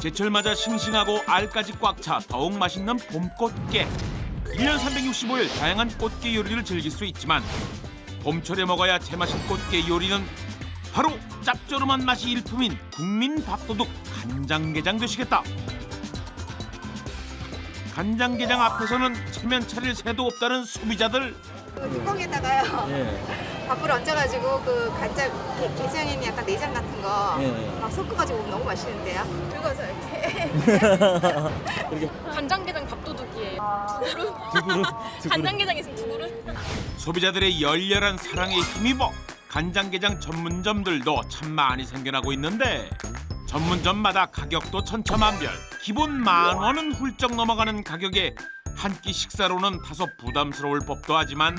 제철 맞아 싱싱하고 알까지 꽉 차 더욱 맛있는 봄꽃게. 1년 365일 다양한 꽃게 요리를 즐길 수 있지만 봄철에 먹어야 제맛인 꽃게 요리는 바로 짭조름한 맛이 일품인 국민 밥도둑 간장게장 되시겠다. 간장게장 앞에서는 체면 차릴 새도 없다는 소비자들. 뚜껑에다가요. 밥을 얹어가지고 그 간장 게장에 있는 약간 내장 같은 거 막 섞어가지고 먹으면 너무 맛있는데요. 긁어서 이렇게. 간장게장 밥도둑이에요. 두 그릇? 간장게장 있으면 두 그릇? 소비자들의 열렬한 사랑에 힘입어 간장게장 전문점들도 참 많이 생겨나고 있는데 전문점마다 가격도 천차만별. 기본 10,000원은 훌쩍 넘어가는 가격에 한 끼 식사로는 다소 부담스러울 법도 하지만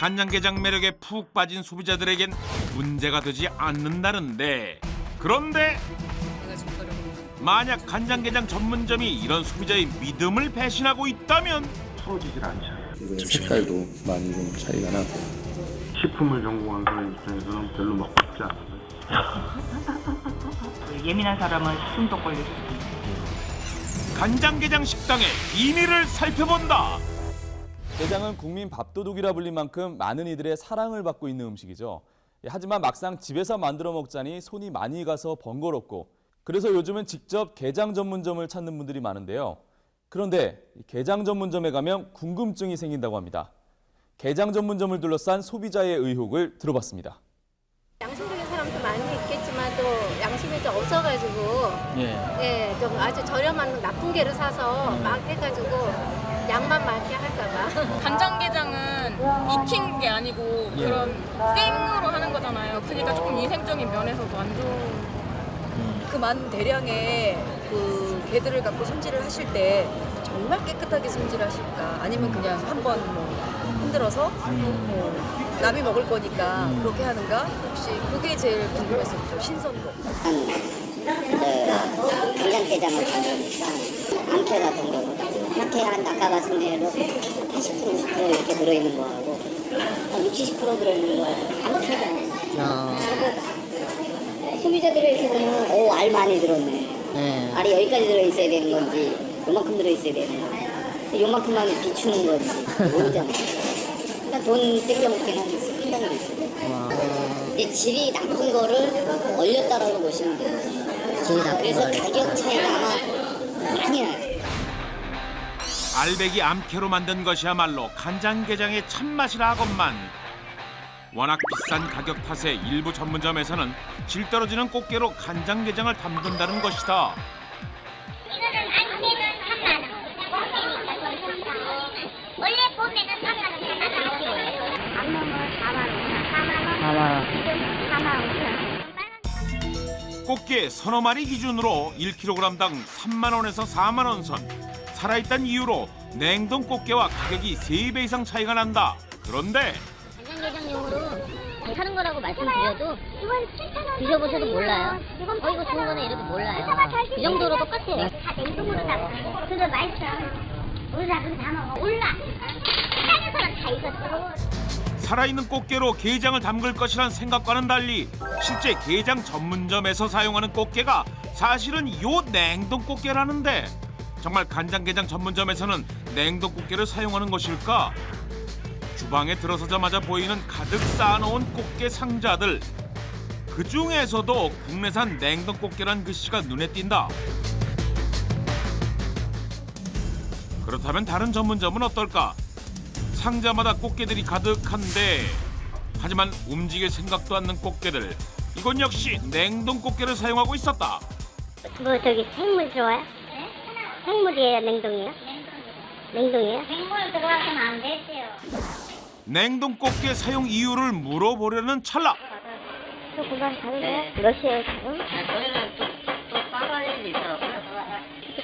간장게장 매력에 푹 빠진 소비자들에겐 문제가 되지 않는다는데, 그런데 만약 간장게장 전문점이 이런 소비자의 믿음을 배신하고 있다면 풀어지질 않죠. 이거 색깔도 많이 좀 차이가 나고. 식품을 전공한 사람 입장에서는 별로 먹고 싶지 않아요. 예민한 사람은 숨도 걸릴 수 있습니다. 간장게장 식당의 비밀을 살펴본다. 게장은 국민 밥도둑이라 불린 만큼 많은 이들의 사랑을 받고 있는 음식이죠. 하지만 막상 집에서 만들어 먹자니 손이 많이 가서 번거롭고, 그래서 요즘은 직접 게장 전문점을 찾는 분들이 많은데요. 그런데 게장 전문점에 가면 궁금증이 생긴다고 합니다. 게장 전문점을 둘러싼 소비자의 의혹을 들어봤습니다. 양심적인 사람도 많이 있겠지만 또 양심이 좀 없어가지고 좀 아주 저렴한 나쁜 게를 사서 막 해가지고 양만 많게 할까봐. 간장게장은 익힌 게 아니고 그런 생으로 하는 거잖아요. 그러니까 조금 위생적인 면에서도 안 좋은. 그 많은 대량의 그 게들을 갖고 손질을 하실 때 정말 깨끗하게 손질하실까? 아니면 그냥 한번 흔들어서 남이 먹을 거니까 그렇게 하는가? 혹시 그게 제일 궁금했었죠. 신선도. 간장게장을 담으니까 암캐 같은 거, 이렇게 한 아까 말씀 대로 80% 90% 이렇게 들어있는 거하고 한 60, 70% 들어있는 거하고 암캐가 최고다. 소비자들이 이렇게 보면 알 많이 들었네. 알이 여기까지 들어있어야 되는 건지 요만큼 들어있어야 되는 건지 요만큼만 비추는 건지 모르잖아. 그러니까 돈 땡겨먹긴 하는 큰 단계도 있어요. 이 질이 나쁜 거를 얼렸다라고 보시면 돼요. 그래서 가격 차이가 아마 많이 나요. 알배기 암캐로 만든 것이야말로 간장게장의 참맛이라 하건만 워낙 비싼 가격 탓에 일부 전문점에서는 질 떨어지는 꽃게로 간장게장을 담근다는 것이다. 이거는 안되면 3만 원. 원래 봄에는 3만 원, 안 먹으면 4만 원. 지금 4만 원. 꽃게 서너 마리 기준으로 1kg당 3만 원에서 4만 원 선. 살아있다는 이유로 냉동 꽃게와 가격이 3배 이상 차이가 난다. 그런데 간장게장용으로 하는 거라고 말씀드려도 드셔보셔도 몰라요. 이거 좋은 거네 이렇게 몰라요. 이 정도로 똑같아요. 다 냉동으로 담아. 그래 맛있어. 우리 작은 다 먹어. 몰라. 땅에서는 다 익었어. 살아있는 꽃게로 게장을 담글 것이란 생각과는 달리 실제 게장 전문점에서 사용하는 꽃게가 사실은 요 냉동 꽃게라는데, 정말 간장게장 전문점에서는 냉동 꽃게를 사용하는 것일까? 주방에 들어서자마자 보이는 가득 쌓아놓은 꽃게 상자들. 그 중에서도 국내산 냉동 꽃게란 글씨가 눈에 띈다. 그렇다면 다른 전문점은 어떨까? 상자마다 꽃게들이 가득한데 하지만 움직일 생각도 않는 꽃게들. 이건 역시 냉동 꽃게를 사용하고 있었다. 뭐 저기 생물 좋아요? 네? 생물이에요, 냉동이에요? 냉동이에요? 생물 들어가서는 안 되세요. 냉동 꽃게 사용 이유를 물어보려는 찰나. 또 금방 가는데요? 몇 시에요, 지금? 저희는 또 빠갈 일이 있더라고요.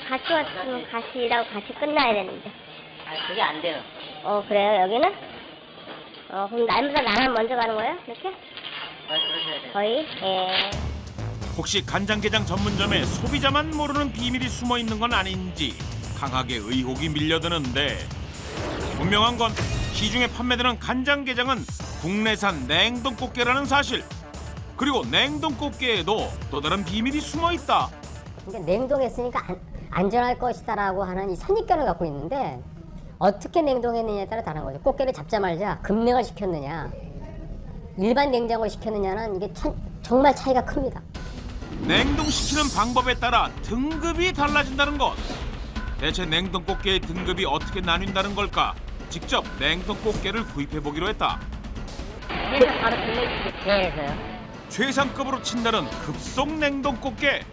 같이 왔으면 같이 일하고 같이 끝나야 되는데. 그게 안 돼요. 그래요, 여기는? 그럼 날보다 나만 먼저 가는 거예요? 이렇게? 그러셔야 돼요. 거의? 예. 혹시 간장게장 전문점에 소비자만 모르는 비밀이 숨어 있는 건 아닌지 강하게 의혹이 밀려드는데, 분명한 건 시중에 판매되는 간장게장은 국내산 냉동 꽃게라는 사실. 그리고 냉동 꽃게에도 또 다른 비밀이 숨어 있다. 그러니까 냉동했으니까 안전할 것이다라고 하는 이 선입견을 갖고 있는데 어떻게 냉동했느냐에 따라 다른 거죠. 꽃게를 잡자마자 급냉을 시켰느냐, 일반 냉장고를 시켰느냐는 이게 정말 차이가 큽니다. 냉동시키는 방법에 따라 등급이 달라진다는 것. 대체 냉동 꽃게의 등급이 어떻게 나뉜다는 걸까? 직접 냉동 꽃게를 구입해 보기로 했다. 그래서 바로 구매해서요. 최상급으로 친다는 급속 냉동 꽃게.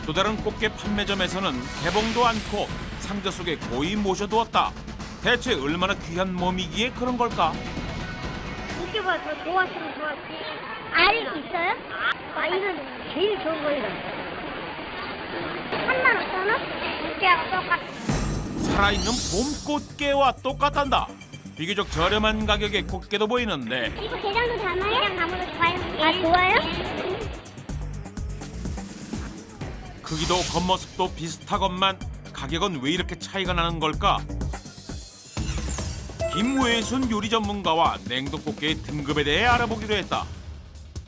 또 다른 꽃게 판매점에서는 개봉도 않고 상자 속에 고이 모셔두었다. 대체 얼마나 귀한 몸이기에 그런 걸까? 꽃게가 더 좋았으면 좋았지. 알이 있어요? 이건 제일 좋은 거예요. 35,000원? 꽃게하고 똑같아. 살아있는 봄 꽃게와 똑같단다. 비교적 저렴한 가격의 꽃게도 보이는데 이거 게장도 담아요? 게장 담아도 좋아요. 좋아요? 크기도 겉모습도 비슷하건만 가격은 왜 이렇게 차이가 나는 걸까? 김외순 요리 전문가와 냉동 꽃게의 등급에 대해 알아보기로 했다.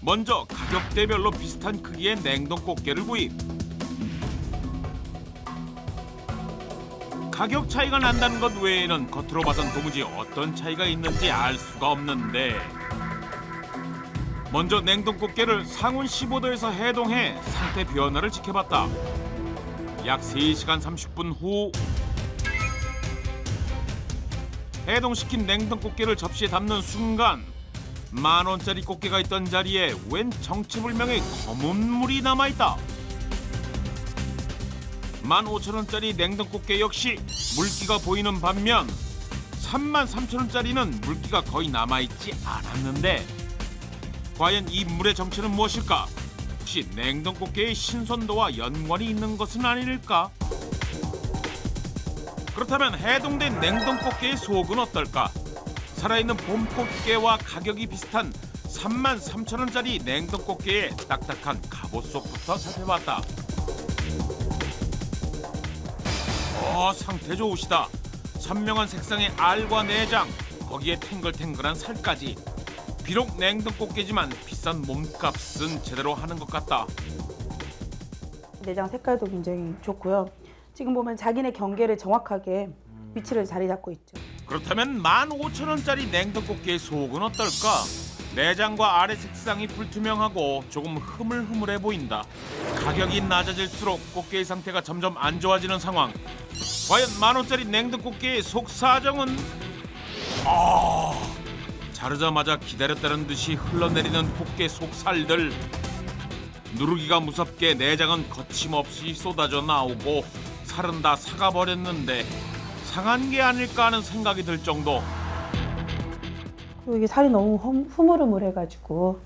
먼저 가격대별로 비슷한 크기의 냉동 꽃게를 구입. 가격 차이가 난다는 것 외에는 겉으로 봐선 도무지 어떤 차이가 있는지 알 수가 없는데 먼저 냉동 꽃게를 상온 15도에서 해동해 상태 변화를 지켜봤다. 약 3시간 30분 후 해동시킨 냉동 꽃게를 접시에 담는 순간 10,000원짜리 꽃게가 있던 자리에 웬 정체불명의 검은 물이 남아있다. 15,000원짜리 냉동 꽃게 역시 물기가 보이는 반면 33,000원짜리는 물기가 거의 남아있지 않았는데 과연 이 물의 정체는 무엇일까? 혹시 냉동 꽃게의 신선도와 연관이 있는 것은 아닐까? 그렇다면 해동된 냉동 꽃게의 속은 어떨까? 살아있는 봄 꽃게와 가격이 비슷한 33,000원짜리 냉동 꽃게의 딱딱한 갑옷 속부터 살펴봤다. 상태 좋으시다. 선명한 색상의 알과 내장, 거기에 탱글탱글한 살까지. 비록 냉동 꽃게지만 비싼 몸값은 제대로 하는 것 같다. 내장 색깔도 굉장히 좋고요. 지금 보면 자기네 경계를 정확하게 위치를 자리 잡고 있죠. 그렇다면 15,000원짜리 냉동 꽃게의 속은 어떨까? 내장과 알의 색상이 불투명하고 조금 흐물흐물해 보인다. 가격이 낮아질수록 꽃게의 상태가 점점 안 좋아지는 상황. 과연 10,000원짜리 냉동 꽃게의 속 사정은? 자르자마자 기다렸다는 듯이 흘러내리는 꽃게 속살들. 누르기가 무섭게 내장은 거침없이 쏟아져 나오고 살은 다 사가버렸는데 상한 게 아닐까 하는 생각이 들 정도. 그리고 이게 살이 너무 흐물흐물해가지고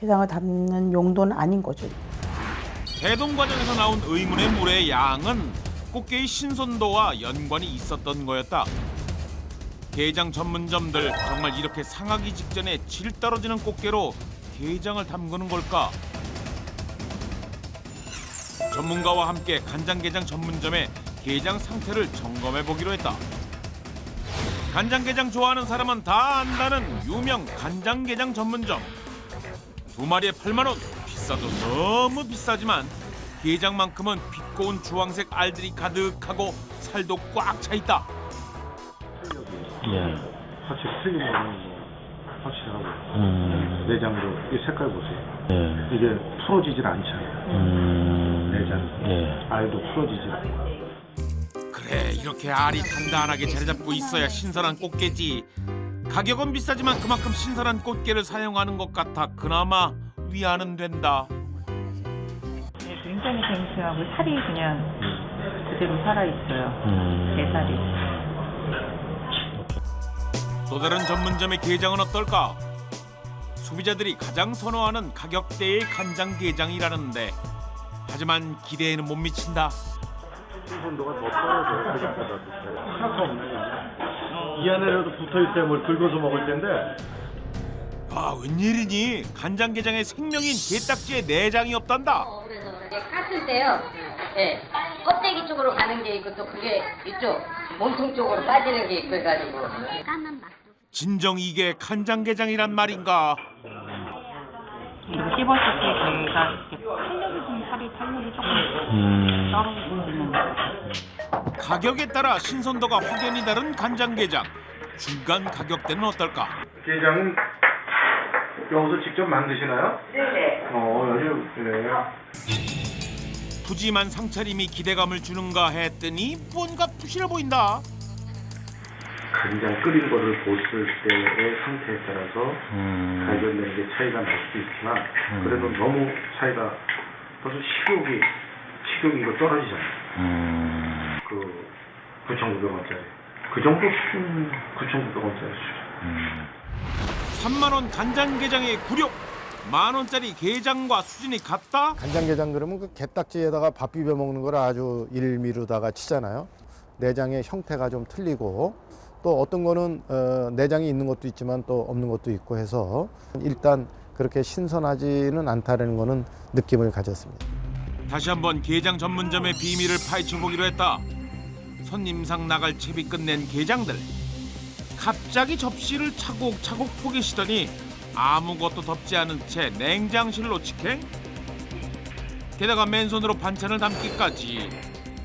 게장을 담는 용도는 아닌 거죠. 해동 과정에서 나온 의문의 물의 양은 꽃게의 신선도와 연관이 있었던 거였다. 게장 전문점들 정말 이렇게 상하기 직전에 질 떨어지는 꽃게로 게장을 담그는 걸까? 전문가와 함께 간장게장 전문점의 게장 상태를 점검해 보기로 했다. 간장게장 좋아하는 사람은 다 안다는 유명 간장게장 전문점. 2마리에 8만 원, 비싸도 너무 비싸지만 게장만큼은 빛고운 주황색 알들이 가득하고 살도 꽉 차 있다. 확실히 튀김 먹는 거 확실하고 내장도 이 색깔 보세요. 이게 풀어지질 않잖아요. 내장 알도 풀어지질 않고. 그래, 이렇게 알이 단단하게 자리 잡고 있어야 신선한 꽃게지. 가격은 비싸지만 그만큼 신선한 꽃게를 사용하는 것 같아 그나마 위안은 된다. 굉장히 쟁취하고 살이 그냥 그대로 살아있어요. 게살이. 또 다른 전문점의 게장은 어떨까? 소비자들이 가장 선호하는 가격대의 간장게장이라는데 하지만 기대에는 못 미친다. 신선도가 더 떨어져요. 게장보다 하나도 없네. 이 안에라도 붙어있어야 뭘 긁어서 먹을 텐데. 웬일이니? 간장게장의 생명인 게딱지에 내장이 없단다. 깠을 때요. 껍데기 쪽으로 가는 게 있고 또 그게 이쪽 몸통 쪽으로 빠지는 게 있고 해가지고. 진정 이게 간장게장이란 말인가? 그리고 씹었을 때 저희가 이렇게 탄력이 조금 떨어지는 가격에 따라 신선도가 확연히 다른 간장게장. 중간 가격대는 어떨까? 게장은 여기서 직접 만드시나요? 네네. 아주 그래요. 푸짐한 상차림이 기대감을 주는가 했더니 뭔가 부실해 보인다. 간장 끓인 거를 보실 때의 상태에 따라서 가격 내는 게 차이가 날 수도 있지만 그래도 너무 차이가 벌써 식욕이 이거 떨어지잖아요. 그 9,900원짜리 그 정도 9,900원짜리 3만 원 간장게장의 굴욕. 10,000원짜리 게장과 수준이 같다? 간장게장 그러면 그 게딱지에다가 밥 비벼 먹는 걸 아주 일미루다가 치잖아요. 내장의 형태가 좀 틀리고 또 어떤 거는 내장이 있는 것도 있지만 또 없는 것도 있고 해서 일단 그렇게 신선하지는 않다는 거는 느낌을 가졌습니다. 다시 한번 게장 전문점의 비밀을 파헤쳐보기로 했다. 손님상 나갈 채비 끝낸 게장들. 갑자기 접시를 차곡차곡 포개시더니 아무것도 덮지 않은 채 냉장실로 직행? 게다가 맨손으로 반찬을 담기까지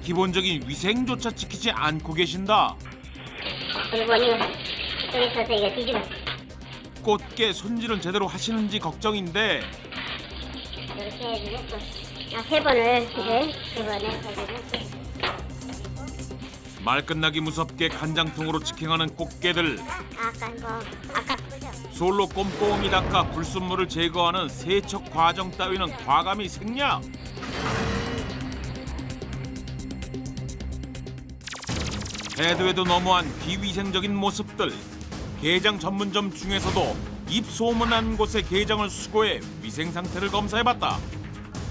기본적인 위생조차 지키지 않고 계신다. 꽃게 손질은 제대로 하시는지 걱정인데 이렇게 해주고 세 번을 이제 세 번에 말 끝나기 무섭게 간장통으로 직행하는 꽃게들. 솔로 꼼꼼히 닦아 불순물을 제거하는 세척 과정 따위는 과감히 생략. 해도 해도 너무한 비위생적인 모습들. 게장 전문점 중에서도 입소문난 곳의 게장을 수거해 위생 상태를 검사해봤다.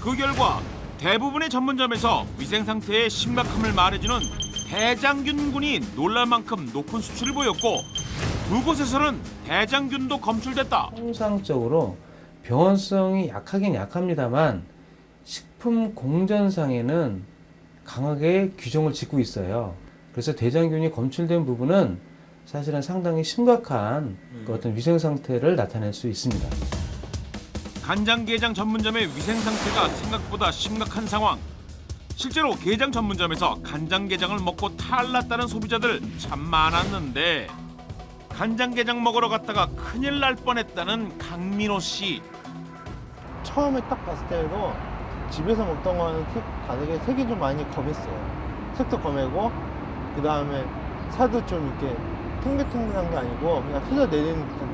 그 결과 대부분의 전문점에서 위생 상태의 심각함을 말해주는 대장균군이 놀랄 만큼 높은 수치를 보였고 두 곳에서는 대장균도 검출됐다. 통상적으로 병원성이 약하긴 약합니다만 식품 공전상에는 강하게 규정을 짓고 있어요. 그래서 대장균이 검출된 부분은 사실은 상당히 심각한 그 어떤 위생 상태를 나타낼 수 있습니다. 간장게장 전문점의 위생 상태가 생각보다 심각한 상황. 실제로 게장 전문점에서 간장게장을 먹고 탈났다는 소비자들 참 많았는데 간장게장 먹으러 갔다가 큰일 날 뻔했다는 강민호 씨. 처음에 딱 봤을 때도 집에서 먹던 거는 다르게 색이 좀 많이 검했어요. 색도 검하고 그 다음에 살도 좀 이렇게 탱글탱글한 게 아니고 그냥 흘러내리는 듯한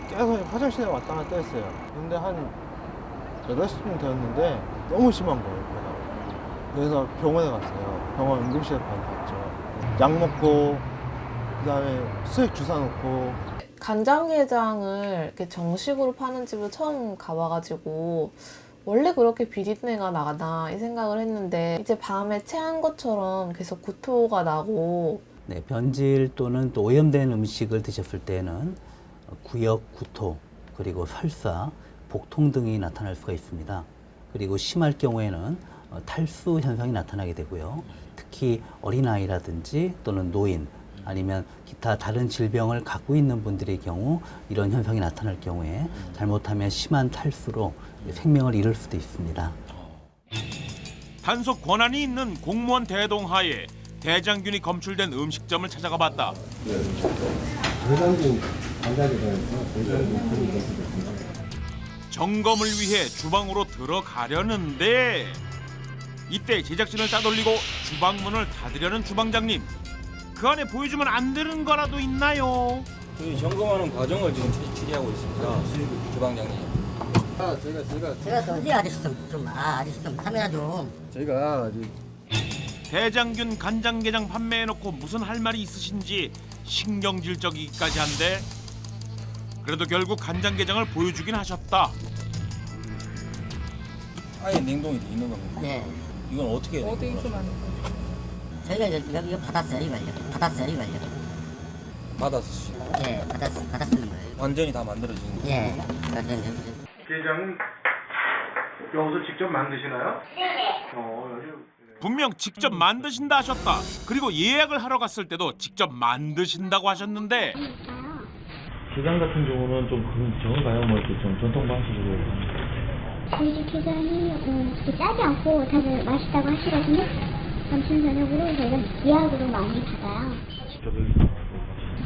느낌이었어요. 계속 화장실에 왔다 갔다 했어요. 근데 한 8시쯤 되었는데 너무 심한 거예요. 그래서 병원에 갔어요. 병원 응급실에 갔죠. 약 먹고 그다음에 수액 주사 놓고. 간장게장을 이렇게 정식으로 파는 집을 처음 가봐가지고 원래 그렇게 비린내가 나나 이 생각을 했는데 이제 밤에 체한 것처럼 계속 구토가 나고. 네, 변질 또는 또 오염된 음식을 드셨을 때는 구역, 구토, 그리고 설사, 복통 등이 나타날 수가 있습니다. 그리고 심할 경우에는 탈수 현상이 나타나게 되고요. 특히 어린아이라든지 또는 노인 아니면 기타 다른 질병을 갖고 있는 분들의 경우 이런 현상이 나타날 경우에 잘못하면 심한 탈수로 생명을 잃을 수도 있습니다. 단속 권한이 있는 공무원 대동하에 대장균이 검출된 음식점을 찾아가 봤다. 점검을 위해 주방으로 들어가려는데 이때 제작진을 따돌리고 주방문을 닫으려는 주방장님. 그 안에 보여주면 안 되는 거라도 있나요? 그 점검하는 과정을 지금 추리하고 있습니다. 주방장님. 제가 어디 아저씨 아저씨 좀 카메라 좀. 저희가 대장균 간장게장 판매해놓고 무슨 할 말이 있으신지 신경질적이기까지 한데 그래도 결국 간장게장을 보여주긴 하셨다. 아예 냉동이 돼 있는 겁니다. 네. 이건 어떻게 해야 돼요? 저희가 이거 받았어요 이걸요. 받았으시죠? 네, 받았는 거예요. 완전히 다 만들어진 거예요? 예. 게장은 여기서 직접 만드시나요? 분명 직접 만드신다 하셨다. 그리고 예약을 하러 갔을 때도 직접 만드신다고 하셨는데 게장 같은 경우는 좀 정을가요? 뭐 이렇게 좀 전통 방식으로. 저희 집 게장이 그렇게 짜지 않고 다들 맛있다고 하시거든요. 점심 저녁으로 저희가 예약으로 많이 받아요.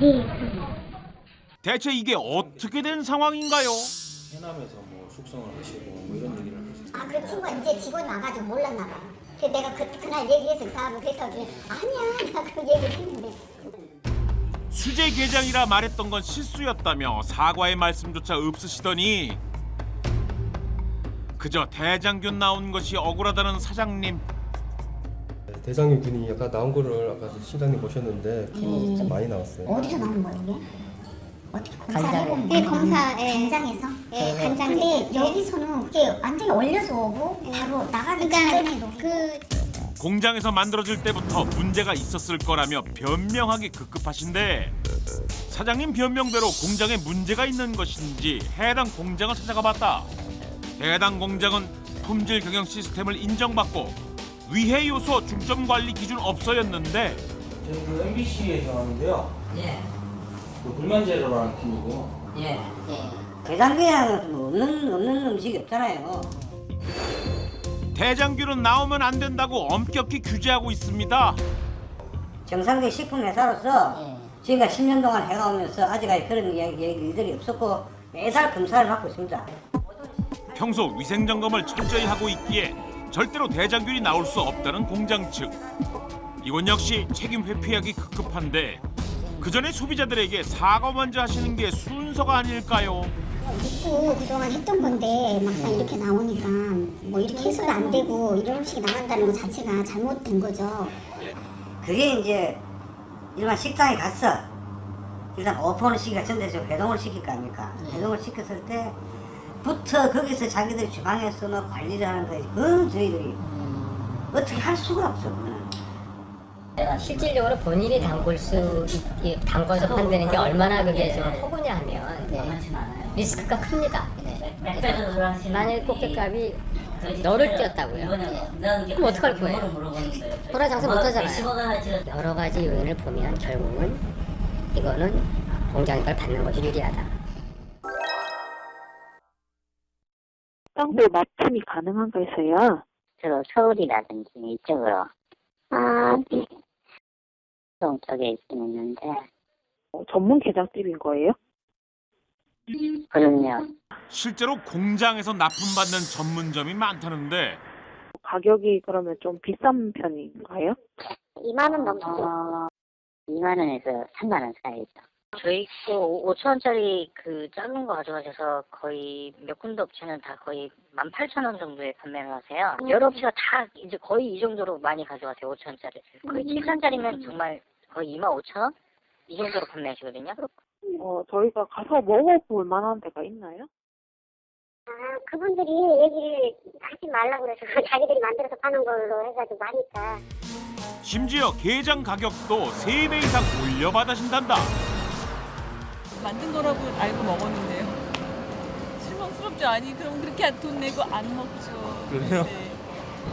네, 그럼요. 대체 이게 어떻게 된 상황인가요? 해남에서 뭐 숙성을 하시고 뭐 이런 얘기를 하시죠. 그 친구가 이제 직원이 와가지고 몰랐나 봐. 그래서 내가 그날 얘기했으니까 뭐 그랬더니 아니야 내가 그 얘기를 했는데. 수제 게장이라 말했던 건 실수였다며 사과의 말씀조차 없으시더니 그저 대장균 나온 것이 억울하다는 사장님. 대장균 균이 아까 나온 거를 아까 시장님 보셨는데 좀 많이 나왔어요. 어디서 나온 거예요 이게? 어떻게 검사해본 거예요? 네, 간장에서. 네, 간장. 근데 여기서는 그게 완전히 얼려서 오고 바로 나가기 직전에도. 공장에서 만들어질 때부터 문제가 있었을 거라며 변명하기 급급하신데 사장님 변명대로 공장에 문제가 있는 것인지 해당 공장을 찾아가 봤다. 해당 공장은 품질 경영 시스템을 인정받고 위해 요소 중점 관리 기준 없어였는데 저희 그 MBC에서 하는데요. 예. 그 불만제로라는 팀이고. 예. 게장게장은 없는 음식이 없잖아요. 대장균은 나오면 안 된다고 엄격히 규제하고 있습니다. 정상적인 식품회사로서 지금까지 10년 동안 해가오면서 아직까지 그런 일들이 없었고 매달 검사를 받고 있습니다. 평소 위생점검을 철저히 하고 있기에 절대로 대장균이 나올 수 없다는 공장 측. 이건 역시 책임 회피하기 급급한데 그 전에 소비자들에게 사과 먼저 하시는 게 순서가 아닐까요? 믿고 그동안 했던 건데 막상 이렇게 나오니까 뭐 이렇게 해서는 안 되고 이런 음식이 나간다는 것 자체가 잘못된 거죠. 그게 이제 일반 식당에 갔어. 일단 오픈을 시키니까 전대적으로 배동을 시킬 거 아닙니까? 배동을 시켰을 때부터 거기서 자기들 주방에서 뭐 관리를 하는 거지. 그건 저희들이 어떻게 할 수가 없어. 실질적으로 본인이 담궈서 판다는 게 얼마나 그게 좀 허구냐 하면 리스크가 큽니다. 만약에 꽃게값이 너를 뛰었다고요. 그럼 어떡할 거예요? 돌아 장사 못하잖아요. 여러 가지 요인을 보면 결국은 이거는 공장이 걸 받는 것이 유리하다. 땅도 납품이 가능한 거에서요? 주로 서울이라든지 이쪽으로. 네. 쪽에 있는데. 전문 게장집인 거예요? 그럼요. 실제로 공장에서 납품받는 전문점이 많다는데 가격이 그러면 좀 비싼 편인가요? 2만 원 넘죠. 2만 원에서 3만 원 사이죠. 저희 거 5,000원짜리 그 작은 거 가져가셔서 거의 몇 군데 업체는 다 거의 18,000원 정도에 판매를 하세요. 여러 업체가 다 이제 거의 이 정도로 많이 가져가세요. 5,000원짜리. 거의 7,000원짜리면 정말 거의 25,000원? 이 정도로 판매하시거든요. 저희가 가서 먹어볼 만한 데가 있나요? 그분들이 얘기를 하지 말라고 그래서 자기들이 만들어서 파는 걸로 해가지고 하니까. 심지어 게장 가격도 3배 이상 올려받으신단다. 만든 거라고 알고 먹었는데요. 실망스럽죠? 아니 그럼 그렇게 돈 내고 안 먹죠. 그래요? 네.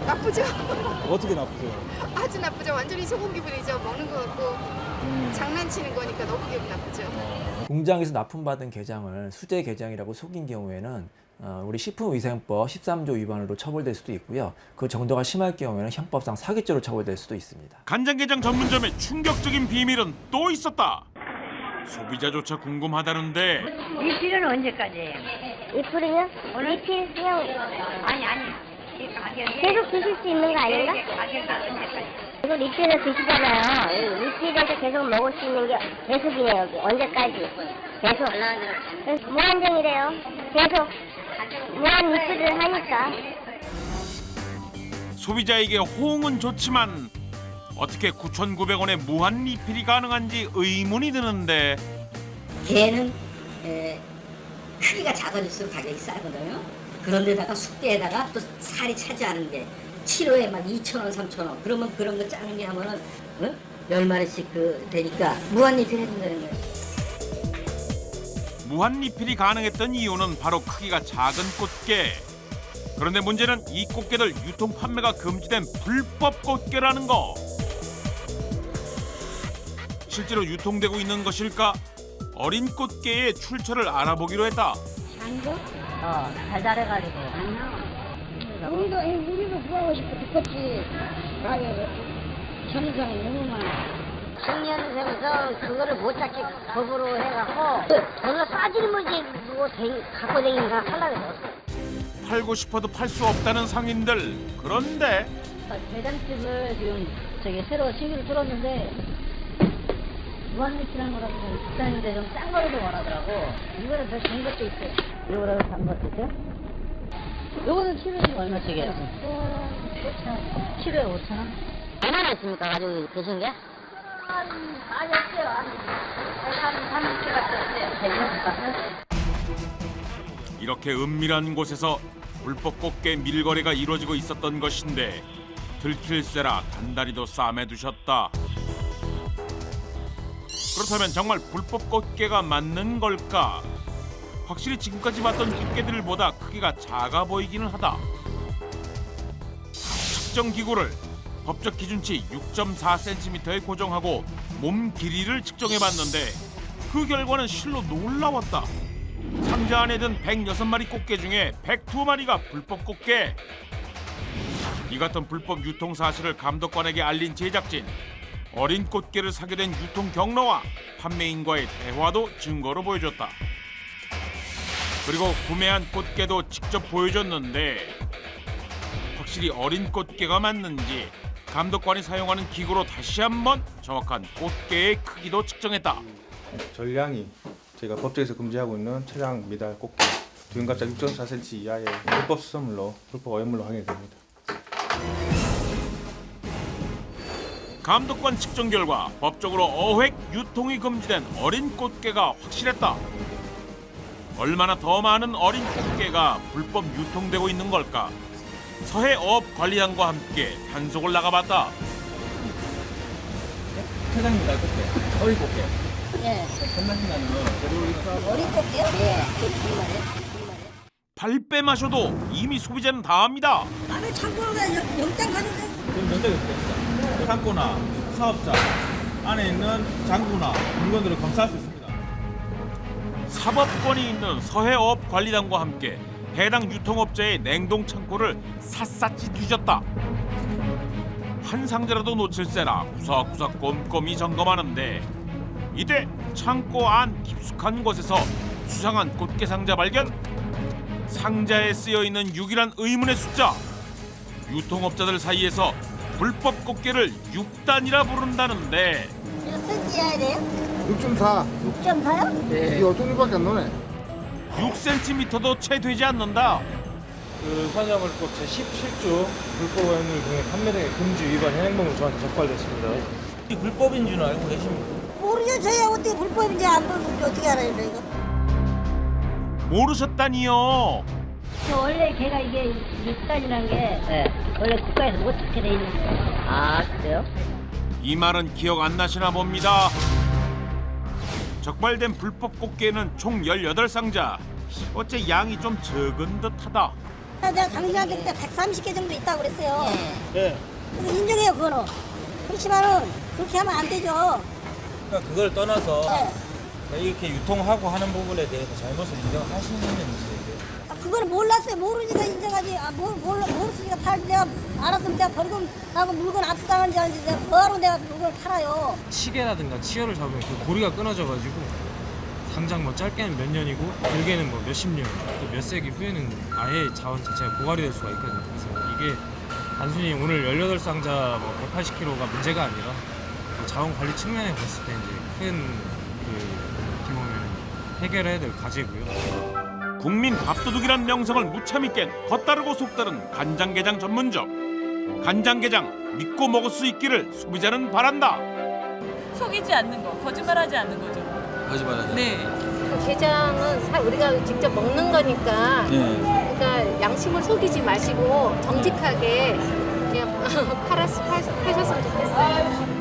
나쁘죠? 어떻게 나쁘세요? 아주 나쁘죠. 완전히 좋은 기분이죠. 먹는 거 같고 장난치는 거니까 너무 기분 나쁘죠. 공장에서 납품받은 게장을 수제 게장이라고 속인 경우에는 우리 식품위생법 13조 위반으로 처벌될 수도 있고요. 그 정도가 심할 경우에는 형법상 사기죄로 처벌될 수도 있습니다. 간장게장 전문점의 충격적인 비밀은 또 있었다. 소비자조차 궁금하다는데 리필은 언제까지예요? 리필은요? 리필 그냥 아니 계속 드실 수 있는 거 아닌가? 계속 리필을 드시잖아요. 리필에서 계속 먹을 수 있는 게 계속이네요. 여기 언제까지? 계속 무한정이래요. 계속 무한 리필을 하니까. 소비자에게 호응은 좋지만 어떻게 9,900원에 무한 리필이 가능한지 의문이 드는데 게는 크기가 작아질수록 가격이 싸거든요. 그런데다가 숙대에다가 또 살이 차지 않은데 키로에 막 2,000원, 3,000원. 그러면 그런 거 작은 게 하면은 10마리씩 되니까 무한 리필 해준다는 거예요. 무한 리필이 가능했던 이유는 바로 크기가 작은 꽃게. 그런데 문제는 이 꽃게들 유통 판매가 금지된 불법 꽃게라는 거. 실제로 유통되고 있는 것일까? 어린 꽃게의 출처를 알아보기로 했다. 장고? 달달해가지고. 우리도 구하고 싶어. 두껍지. 천성이 너무 많아. 청년생에서 그거를 못 찾기 법으로 해갖고 돈을 싸지는 거지 뭐 갖고 다니니까 하려고 했어. 팔고 싶어도 팔 수 없다는 상인들. 그런데 대장집을 지금 새로 신규를 뚫었는데 무한리치라는 거라고 비싼데 좀 싼 거로도 원하더라고. 이거는 더 좋은 것도 있어요. 이거라도 싼 것도 있어요? 요거는 키로에 얼마씩이에요? 5,000원. 키로에 5,000원? 얼마나 있습니까? 가지고 계신 게? 많이 없어요. 한 30kg 갔어요. 이렇게 은밀한 곳에서 불법 꽃게 밀거래가 이루어지고 있었던 것인데 들킬세라 단단히도 싸매두셨다. 그렇다면 정말 불법 꽃게가 맞는 걸까? 확실히 지금까지 봤던 꽃게들보다 크기가 작아 보이기는 하다. 측정 기구를 법적 기준치 6.4cm에 고정하고 몸 길이를 측정해봤는데 그 결과는 실로 놀라웠다. 상자 안에 든 106마리 꽃게 중에 102마리가 불법 꽃게. 이 같은 불법 유통 사실을 감독관에게 알린 제작진. 어린 꽃게를 사게 된 유통 경로와 판매인과의 대화도 증거로 보여줬다. 그리고 구매한 꽃게도 직접 보여줬는데 확실히 어린 꽃게가 맞는지 감독관이 사용하는 기구로 다시 한번 정확한 꽃게의 크기도 측정했다. 전량이 저희가 법정에서 금지하고 있는 최장 미달 꽃게 두인갑자 6.4cm 이하의 불법 수산물로, 불법 어획물로 확인됩니다. 감독관 측정 결과 법적으로 어획 유통이 금지된 어린 꽃게가 확실했다. 얼마나 더 많은 어린 꽃게가 불법 유통되고 있는 걸까? 서해어업관리단과 함께 단속을 나가봤다. 최장 미달 꽃게, 어린 꽃게. 예. 겁나신다는 어린 꽃게요? 예. 발뺌 마셔도 이미 소비자는 다 압니다. 아니 창고가 영장 가는데. 그럼 영장이 어떻게 됩니까? 창고나 사업자 안에 있는 장부나 물건들을 검사할 수 있습니다. 사법권이 있는 서해어업관리단과 함께 해당 유통업자의 냉동 창고를 샅샅이 뒤졌다. 한 상자라도 놓칠세라 구석구석 꼼꼼히 점검하는데 이때 창고 안 깊숙한 곳에서 수상한 꽃게 상자 발견. 상자에 쓰여있는 6이란 의문의 숫자. 유통업자들 사이에서 불법 꽃게를 6단이라 부른다는데 몇 cm여야 돼요? 6.4. 6.4요? 네. 이게 어떤 일밖에 안 나네. 6cm도 채 되지 않는다. 그 산자물법 제17조 불법 어획물 등의 판매 등의 금지 위반 현행범으로 저한테 적발됐습니다. 이 불법인 줄 알고 계십니까? 모르죠. 저야 어떻게 불법인지 안 모르는지 어떻게 알아요, 이거? 모르셨다니요. 원래 걔가 이게 6단이라는 게 원래 국가에서 못 찾게 돼 있는 거예요. 아, 그래요? 이 말은 기억 안 나시나 봅니다. 적발된 불법 꽃게는 총 18상자. 어째 양이 좀 적은 듯하다. 내가 당신한테 그때 130개 정도 있다고 그랬어요. 네. 근데 인정해요, 그거는. 그렇지만은 그렇게 하면 안 되죠. 그러니까 그걸 떠나서 이렇게 유통하고 하는 부분에 대해서 잘못을 인정하시는 문제예요. 그거는 몰랐어요. 모르니까 인정하지. 모르니까 팔 내가 알았으면 내가 벌금 하고 물건 압수당한 줄 알았는데 내가 뭐하러 내가 물건을 팔아요. 치개라든가 치어를 잡으면 그 고리가 끊어져가지고 당장 뭐 짧게는 몇 년이고 길게는 뭐 몇십 년, 또 몇 세기 후에는 아예 자원 자체가 고갈이 될 수가 있거든요. 그래서 이게 단순히 오늘 18상자 뭐 180kg가 문제가 아니라 자원 관리 측면에 봤을 때 이제 큰 어떻게 보면 해결해야 될 과제고요. 국민 밥도둑이란 명성을 무참히 깬 겉다르고 속다른 간장게장 전문점. 간장게장 믿고 먹을 수 있기를 소비자는 바란다. 속이지 않는 거, 거짓말하지 않는 거죠. 거짓말하지. 네. 게장은 우리가 직접 먹는 거니까 그러니까 양심을 속이지 마시고 정직하게 그냥 파셨으면 좋겠어요.